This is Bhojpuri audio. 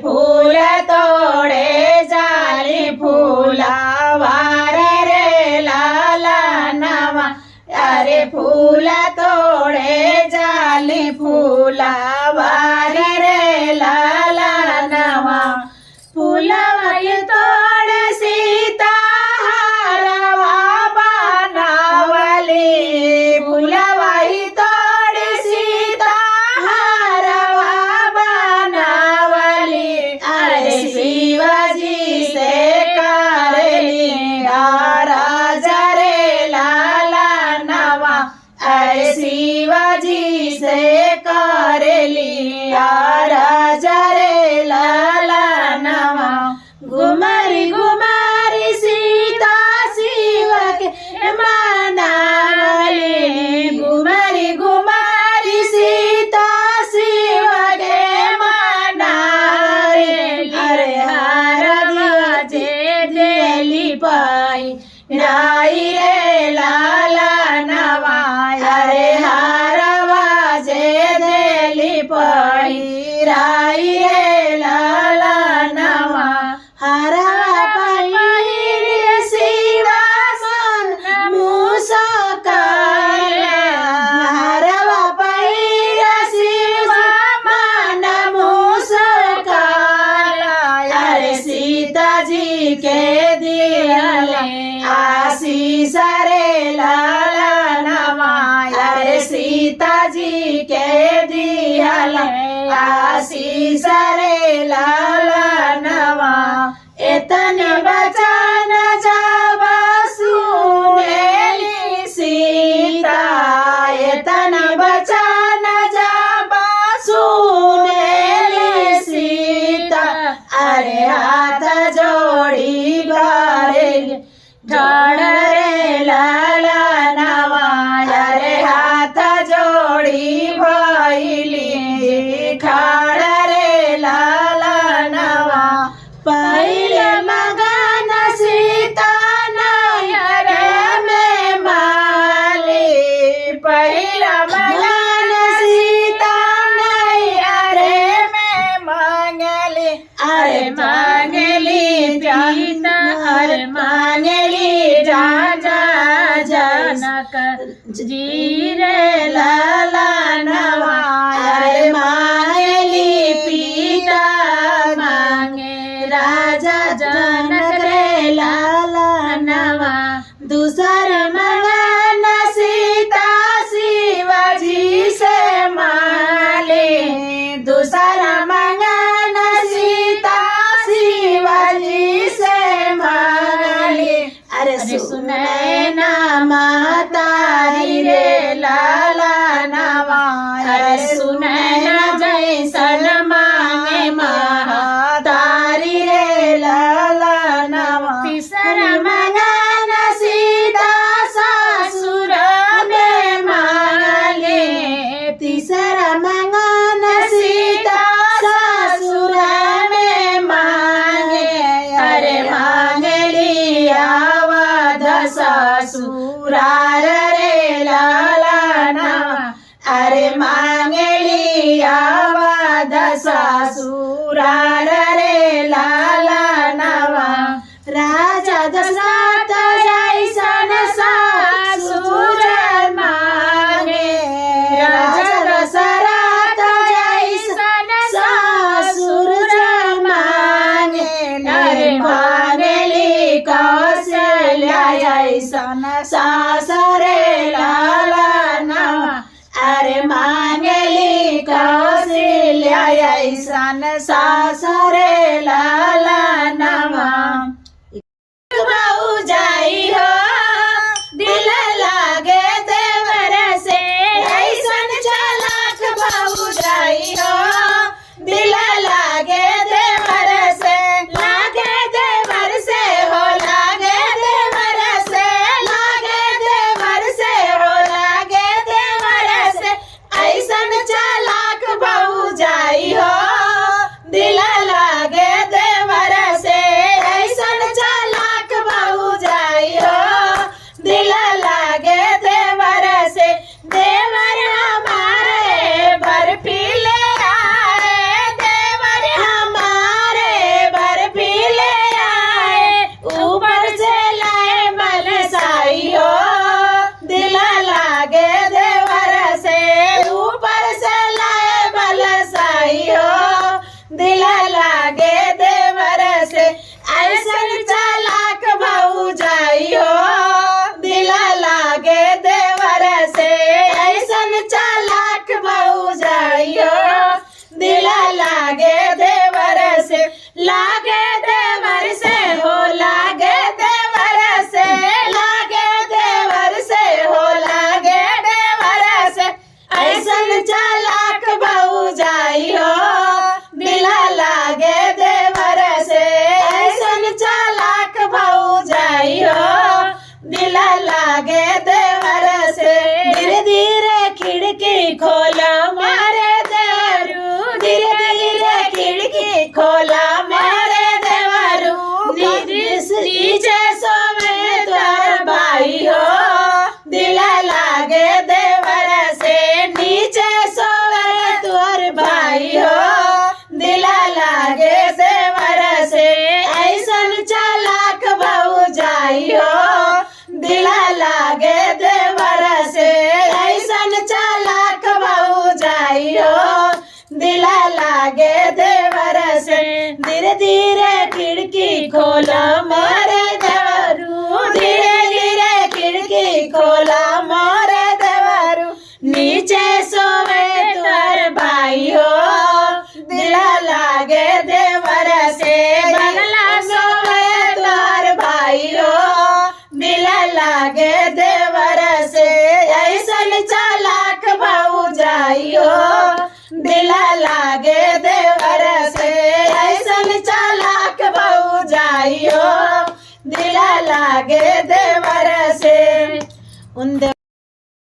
फूल तोड़े जाली फूलावार रे लाला नवा। अरे फूल तोड़े जाली फूलावार रे लाला नवा। फूलवाई तोड़ सीता हारवा बनावली। फूलवाई तोड़ सीता हारवा बनावली। अरे शिवाजी से करली राजा रे लाला नवा। अरे शिवाजी से करली राजा रे लाला नवा। घुमारी घुमारी सीता शिव के मनावली। घुमारी घुमारी सीता शिव के मनावली। अरे हार जे देली पाई राई रे लाला नवा। अरे हारवा जे देली पाई राई रे लाला नवा। हारवा पाई शिवा मन मुसकाल। हारवा पाई शिवा मन मुसकाल। अरे सीता जी के दियले आशीष रे लाला नवा। अरे सीता जी के दियले आशीष रे लाला नवा। एतन बचन जब सुनेली सीता। एतन बचन जब सुनेली सीता। अरे हाथ जोड़ी करेली ढाड़ रे लाला नवा। अरे हाथ जोड़ी भइली ठाड़ रे लाला नवा। पहले मगन सीता नैहर में माली। पहला मगन सीता नैहर में मांगली। अरे मांगली सीता। अरे मांगली राजा जनक जी रे लाला नवा। अरे मांगली पिता मांगे राजा जनक रे लाला नवा। दूसर मगन सीता शिवाजी से माले। दूसर मगन सीता शिवाजी से माले। अरे सुने ना मातारी रे लाला नवा। अरे सुने ना जैसन मांगे महातारी रे लाला नवा। तीसर मगन सीता ससुर में मांगले। तीसर मगन सीता ससुर में मांगे। अरे मांगली आवध ससुरार रे लाला नवा। अरे मांगली आवध ससुरार रे लाला नवा। राजा दशरथ जैसन ससुर मांगे। राजा दशरथ जैसन ससुर मांगे। अरे मांगली कौशल्या जैसन सासुर लाला नवा। अरे मांगली कौशल्या जैसन सासुर लाला नवा। जाई हो दिल लागे देवर से ऐसन चालाक भाऊ जाई हो। दिल लागे देवर से लागे देवर से हो। लागे देवर से लागे देवर से हो। लागे देवर से ऐसन चालाक भाऊ जाई हो। दिल लागे देवर से ऐसन चालाक भाऊ जाई हो। लागे देवर से ऐसन चालाक भौजाई हो दिल लागे देवर से ऐसन चालाक भौजाई हो दिल लागे देवर से लागे देवर से हो लागे देवर से लागे देवर से हो लागे देवर से ऐसन चालाक भौजाई हो दिल लागे देवर से ऐसन चालाक भौजाई हो दिल लागे देवर से धीरे धीरे खिड़की खोला मारे देवरू धीरे धीरे खिड़की खोला मारे देवरू नीचे सोवे तोर भाई हो दिल लागे देवर से नीचे सोवे तोर भाई हो दिल लागे देवर से ऐसन चालाक भौजाई हो दिल लागे देवर से ऐसन चालाक भौजाई हो दिल लागे देवर से धीरे धीरे खिड़की खोला मारे देवरू धीरे धीरे खिड़की खोला मारे देवरू नीचे सोवे तोर भाई हो दिल लागे देवर से बगला सोवे तोर भाई हो दिल लागे देवर से ऐसन चालाक भौजाई हो दिल लागे देवर से ऐसन चालाक भौजाई हो दिल लागे देवर से